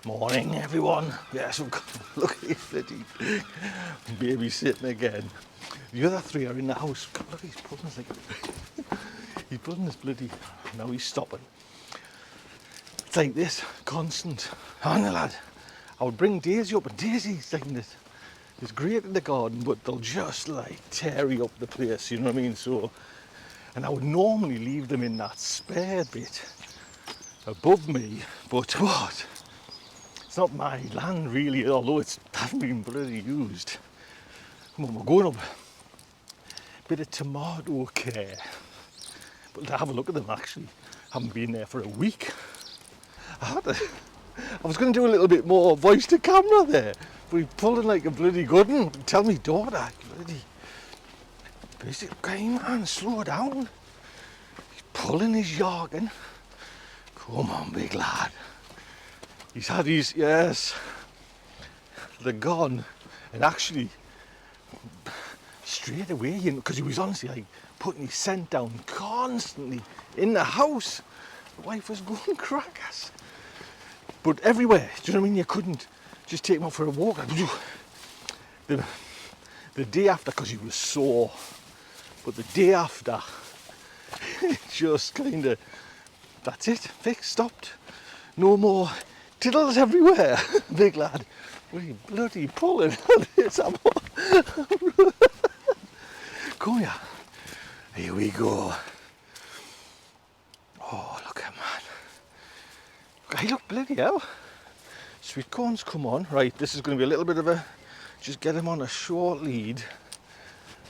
Morning, everyone. Yes, we've got, look at this bloody baby sitting again. The other three are in the house. God, look, he's pulling us like he's pulling this bloody. Now he's stopping. It's like this, constant. Hang on, lad. I would bring Daisy up, and Daisy's like this. It's great in the garden, but they'll just like tear up the place. You know what I mean? So, and I would normally leave them in that spare bit above me, but what? It's not my land really, although it's hasn't been bloody used. Come on, we're going up. Bit of tomato care. But to have a look at them actually, haven't been there for a week. I was going to do a little bit more voice to camera there, but he's pulling like a bloody good one. Tell me daughter, bloody basic guy, man, slow down. He's pulling his yarkin. Come on, big lad. He's had his, yes, they're gone. And actually, straight away, you know, because he was honestly like putting his scent down constantly in the house. The wife was going crackers. But everywhere, do you know what I mean? You couldn't just take him out for a walk. The day after, because he was sore, but the day after, it just kind of, that's it, fixed, stopped. No more tiddles everywhere. Big lad, bloody pulling. Come here. Here we go. Oh, look at man. Hey, look, bloody hell. Sweet corn's come on. Right, this is going to be a little bit of a, just get him on a short lead.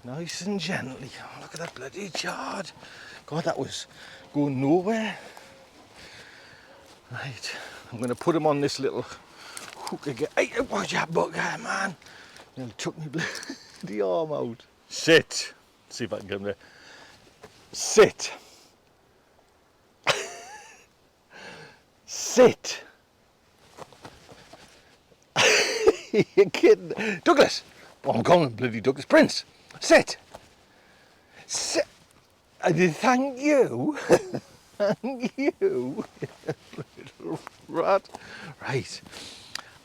Nice and gently. Oh, look at that bloody yard. God, that was going nowhere. Right, I'm going to put him on this little hook again. Hey, watch that bugger, man. Nearly took me bloody arm out. Sit. See if I can get him there. Sit. Sit. You're kidding. Douglas. Oh, I'm calling him bloody Douglas. Prince. Sit. Sit. Thank you. Thank you. Little rat. Right.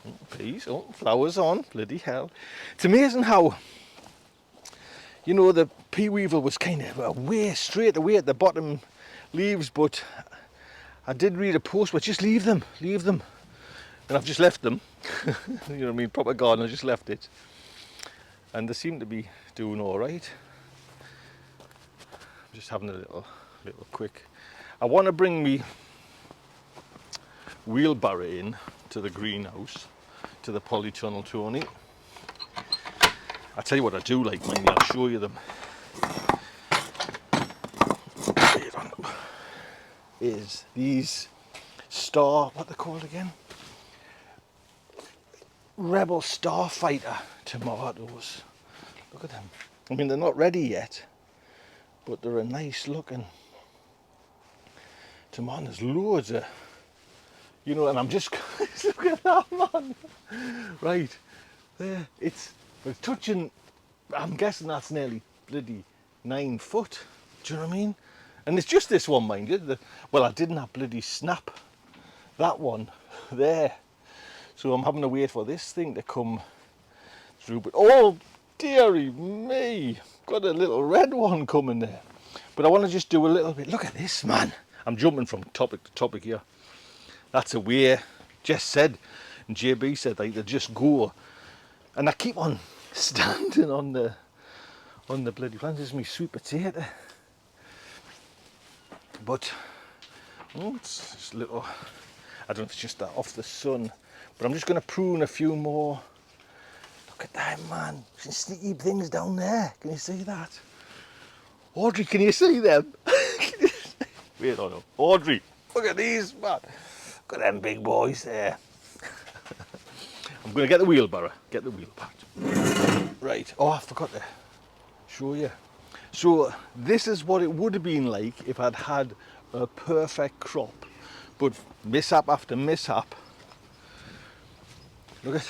Oh, please. Oh, flowers on. Bloody hell. It's amazing how, you know, the pea weevil was kind of away, straight away at the bottom leaves, but I did read a post where just leave them. And I've just left them. You know what I mean? Proper garden, I just left it. And they seem to be doing all right. I'm just having a little quick. I want to bring me wheelbarrow in to the greenhouse, to the polytunnel, Tony. I'll tell you what I do like, mind, I'll show you them. Is these what they're called again? Rebel Starfighter tomatoes. Look at them. I mean, they're not ready yet, but they're a nice looking tomato. There's loads of, you know, and I'm just, look at that, man. Right, there, it's touching, I'm guessing that's nearly bloody 9 foot. Do you know what I mean? And it's just this one, mind you. Well, I didn't have bloody snap that one there. So I'm having to wait for this thing to come through. But oh, dearie me, got a little red one coming there. But I want to just do a little bit. Look at this, man. I'm jumping from topic to topic here. That's a way Jess said, and JB said, like, they just go. And I keep on standing on the bloody plant. This is my sweet potato. But oh, it's just a little, I don't know if it's just that off the sun, but I'm just going to prune a few more. Look at that, man. Some sneaky things down there. Can you see that? Audrey, can you see them? Wait, no. Audrey, look at these, man. Look at them big boys there. I'm going to get the wheelbarrow. Right. Oh, I forgot to show you. So this is what it would have been like if I'd had a perfect crop. But mishap after mishap. Look at,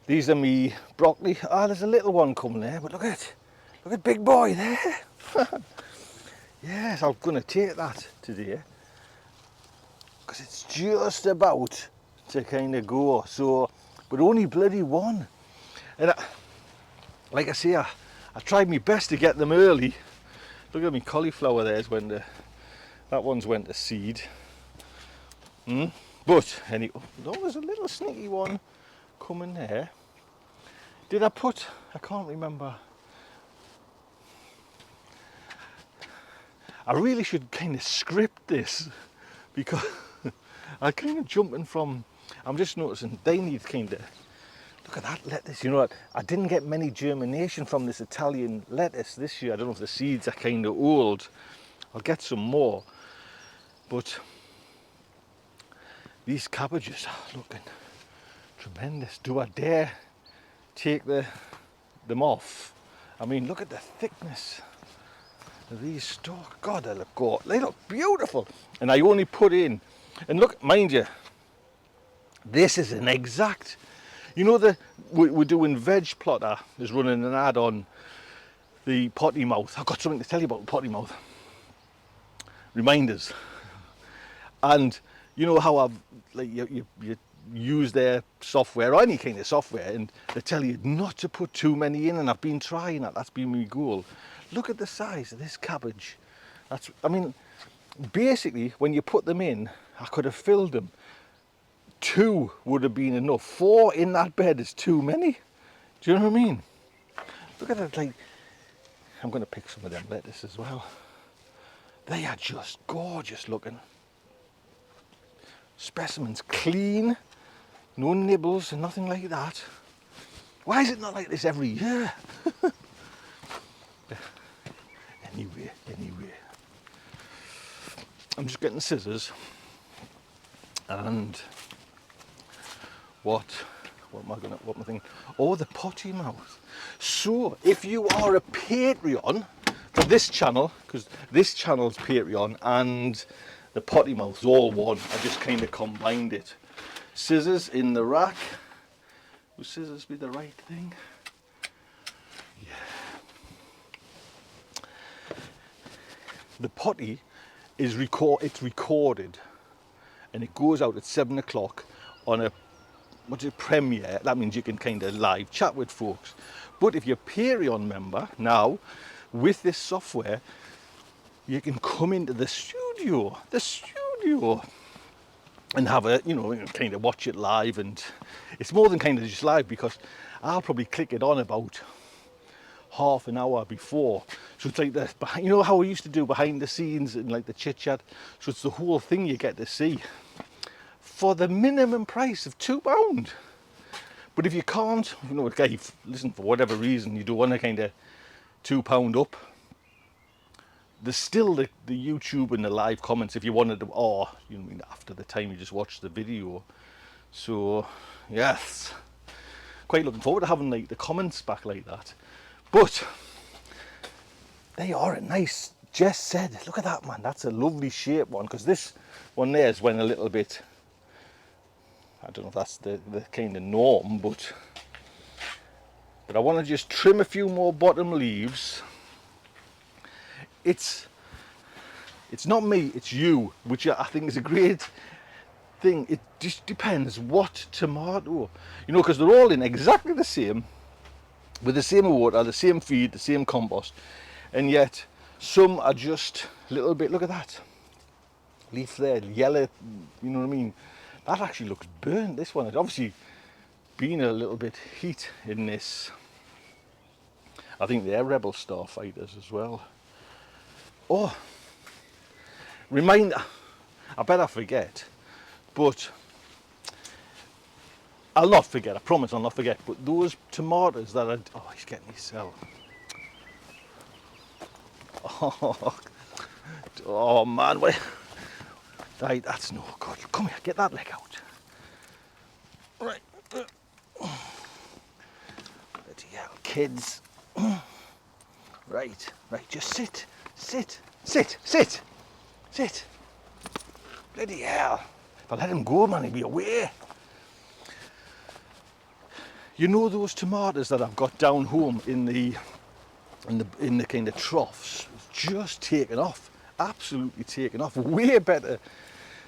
these are me broccoli. Ah, there's a little one coming there, but look at big boy there. Yes, I'm going to take that today. Because it's just about to kind of go. So, but only bloody one. And like I say, I tried my best to get them early. Look at me cauliflower there's when that one's went to seed. But anyway, oh, there's a little sneaky one coming there. Did I put, I can't remember. I really should kind of script this because I'm kind of jumping from, I'm just noticing they need kind of, look at that lettuce, you know what, I didn't get many germination from this Italian lettuce this year. I don't know if the seeds are kind of old. I'll get some more. But these cabbages are looking tremendous. Do I dare take them off? I mean, look at the thickness of these stalks. God, they look beautiful. And I only put in, and look, mind you, this is an exact, you know, we're doing Veg Plotter is running an ad on the potty mouth. I've got something to tell you about the potty mouth. Reminders. And you know how I've, like, you use their software or any kind of software and they tell you not to put too many in, and I've been trying that. That's been my goal. Look at the size of this cabbage. I mean, basically when you put them in, I could have filled them. 2 would have been enough. 4 in that bed is too many. Do you know what I mean? Look at that, like, I'm going to pick some of them lettuce as well. They are just gorgeous looking. Specimens, clean, no nibbles and nothing like that. Why is it not like this every year? Anyway, I'm just getting scissors, and what am I thinking? Oh, the potty mouth. So if you are a Patreon for this channel, because this channel's Patreon and the potty mouth's all one, I just kind of combined it. Scissors in the rack. Would scissors be the right thing? The potty is recorded, and it goes out at 7 o'clock on a premiere. That means you can kind of live chat with folks. But if you're a Patreon member now, with this software, you can come into the studio, and have a, kind of watch it live. And it's more than kind of just live, because I'll probably click it on about half an hour before. So it's like the, you know how we used to do behind the scenes and like the chit chat. So it's the whole thing you get to see for the minimum price of £2. But if you can't, okay, listen, for whatever reason you don't want to kind of £2 up, there's still the YouTube and the live comments if you wanted to, or after the time you just watched the video. So yes, quite looking forward to having like the comments back like that. But they are a nice, Jess said, look at that, man, that's a lovely shaped one, because this one there's went a little bit, I don't know if that's the kind of norm, but I want to just trim a few more bottom leaves. It's not me, it's you, which I think is a great thing. It just depends what tomato, because they're all in exactly the same, with the same water, the same feed, the same compost, and yet some are just a little bit, look at that leaf there, yellow, you know what I mean? That actually looks burnt, this one. It's obviously been a little bit heat in this. I think they're rebel starfighters as well. Oh, reminder, I bet I forget, but I'll not forget, I promise I'll not forget, but those tomatoes that are, oh, he's getting his cell. Oh man, wait. Right, that's no good. Come here, get that leg out. Right. Bloody hell, kids. Right, just sit. Bloody hell. If I let him go, man, he'll be away. You know those tomatoes that I've got down home in the kind of troughs, just taken off, absolutely taken off, way better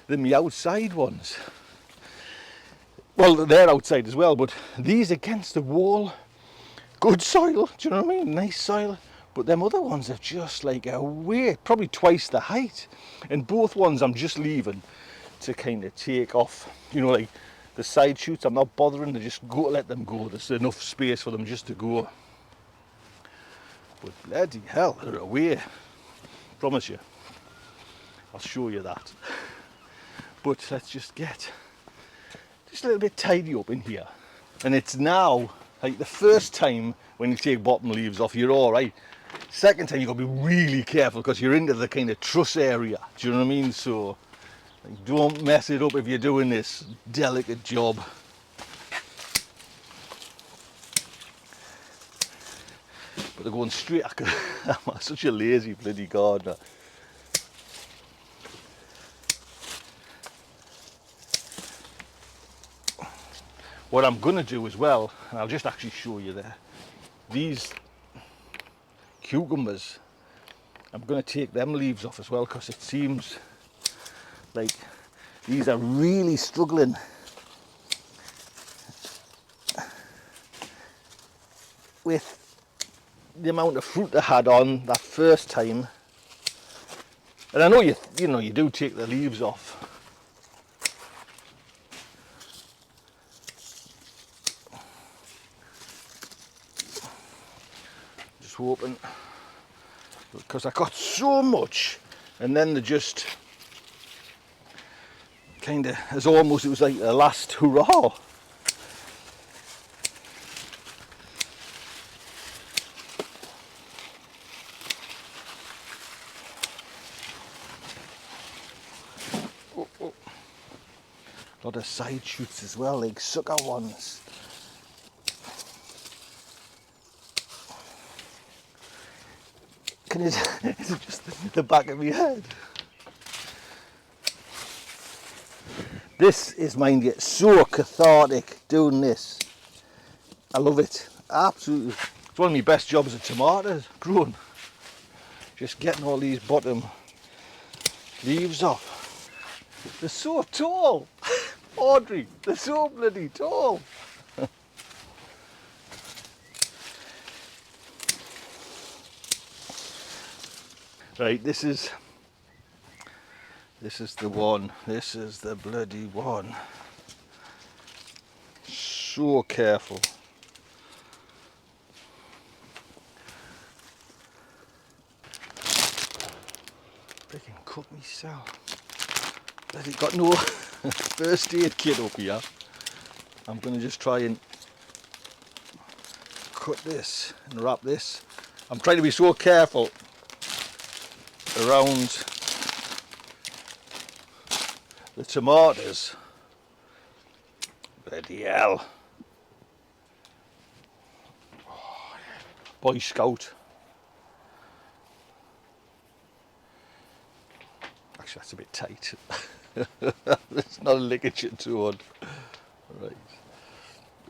than the outside ones. well, they're outside as well, but these against the wall, good soil, do you know what I mean? Nice soil. But them other ones are just like away, probably twice the height. And both ones I'm just leaving to kind of take off, you know, like the side shoots, I'm not bothering to just go, let them go. There's enough space for them just to go. But bloody hell, they're away. Promise you. I'll show you that. But let's just get just a little bit tidy up in here. And it's now, like the first time when you take bottom leaves off, you're all right. Second time, you've got to be really careful because you're into the kind of truss area. Do you know what I mean? So like, don't mess it up if you're doing this delicate job. But they're going straight. I'm such a lazy bloody gardener. What I'm going to do as well, and I'll just actually show you there, these cucumbers, I'm going to take them leaves off as well because it seems like these are really struggling with the amount of fruit they had on that first time. And I know you do take the leaves off. Just hoping, because I got so much, and then they just kind of, as almost, it was like the last hurrah. A lot of side shoots as well, like sucker ones. Is it just the back of my head? This is, mind you, so cathartic doing this. I love it, absolutely. It's one of my best jobs of tomatoes growing. Just getting all these bottom leaves off. They're so tall, Audrey. They're so bloody tall. Right, this is the one. This is the bloody one. So careful. Freaking cut myself. Bloody got no first aid kit up here. I'm gonna just try and cut this and wrap this. I'm trying to be so careful around the tomatoes. Bloody hell. Boy Scout. Actually, that's a bit tight. It's not a ligature to it. Right.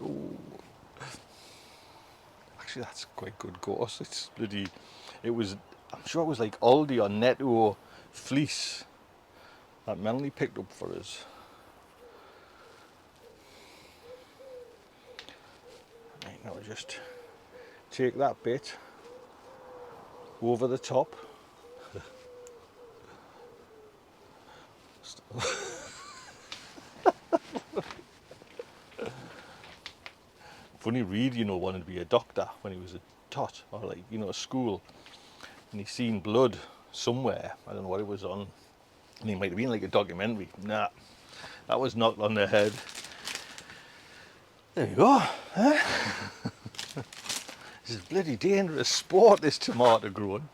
Ooh. Actually, that's quite good gauze. It's bloody. It was. I'm sure it was like Aldi or Netto fleece that Melanie picked up for us. Right, now just take that bit over the top. Funny Reed, wanted to be a doctor when he was a tot, or like, a school. And he seen blood somewhere, I don't know what it was on, and he might have been like a documentary. Nah, that was knocked on the head. There you go. Huh? This is a bloody dangerous sport, this tomato growing.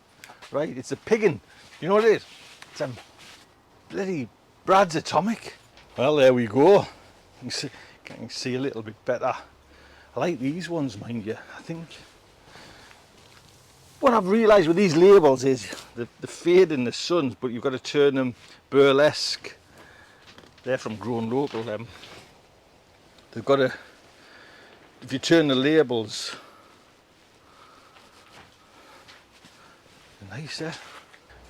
Right, it's a piggin. You know what it is? It's a bloody Brad's Atomic. Well, there we go. You can see a little bit better. I like these ones, mind you. I think what I've realised with these labels is the fade in the sun, but you've got to turn them burlesque. They're from Grown Local, them. They've got to, if you turn the labels, they're nice there.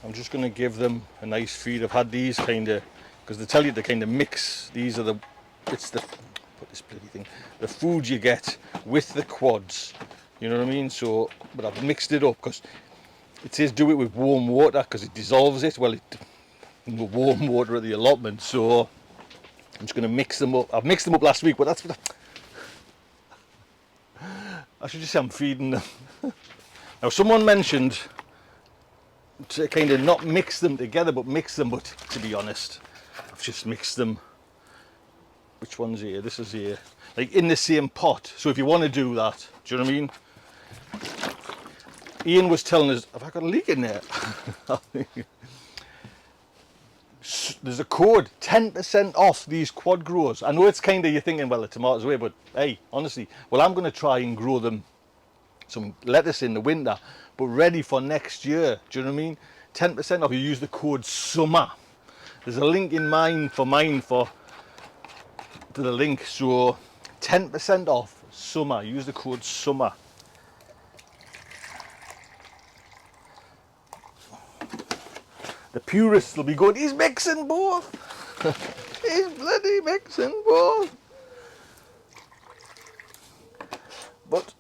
I'm just going to give them a nice feed. I've had these kind of, because they tell you to kind of mix. These are the, put this bloody thing, the food you get with the quads, you know what I mean? So, but I've mixed it up because it says do it with warm water because it dissolves it. Well, warm water at the allotment, so I'm just going to mix them up. I've mixed them up last week, but that's I should just say I'm feeding them. Now, someone mentioned to kind of not mix them together, but mix them. But to be honest, I've just mixed them. Which one's here? This is here, like in the same pot. So if you want to do that, do you know what I mean? Ian was telling us, have I got a leak in there? There's a code, 10% off these quad growers. I know it's kind of, you're thinking, well, the tomatoes away, but hey, honestly, well, I'm going to try and grow them some lettuce in the winter, but ready for next year. Do you know what I mean? 10% off. You use the code SUMMER. There's a link in mine for the link. So 10% off SUMMER. Use the code SUMMER. The purists will be going, he's mixing both. He's bloody mixing both. But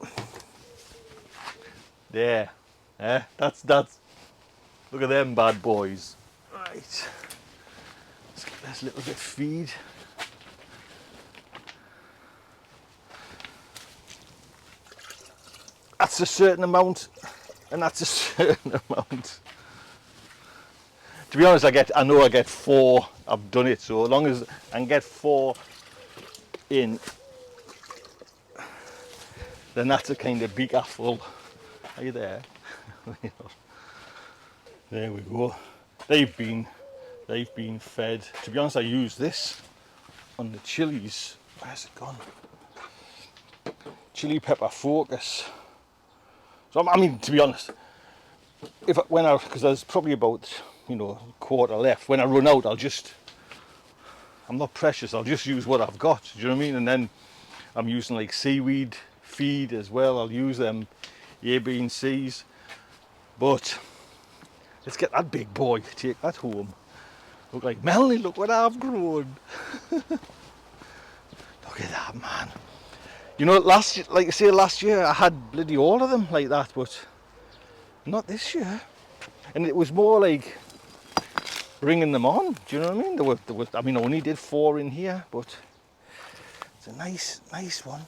there, that's look at them bad boys. Right, let's get this little bit of feed. That's a certain amount, and that's a certain amount. To be honest, I know I get 4. I've done it, so as long as I can get 4 in, then that's a kind of beaker full. Are you there? There we go. They've been fed. To be honest, I use this on the chilies. Where's it gone? Chili pepper focus. So I mean, to be honest, because there's probably about, you know, a quarter left. When I run out, I'm not precious. I'll just use what I've got. Do you know what I mean? And then I'm using like seaweed feed as well. I'll use them A, B, and C's. But let's get that big boy. Take that home. Look like Melanie. Look what I've grown. Look at that, man. You know, last year I had bloody all of them like that, but not this year. And it was more like bringing them on. Do you know what I mean? There were. I mean, I only did 4 in here, but it's a nice one.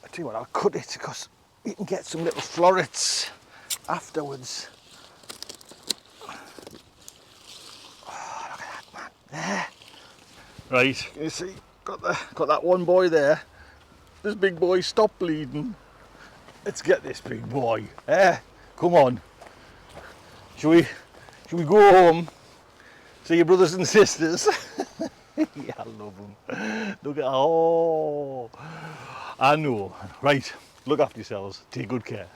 I tell you what, I'll cut it because you can get some little florets afterwards. Oh, look at that, man. There. Right, you see, got that one boy there. This big boy, stop bleeding. Let's get this big boy. Come on. Shall we go home? See your brothers and sisters? Yeah, I love them. Look at, oh, I know. Right, look after yourselves. Take good care.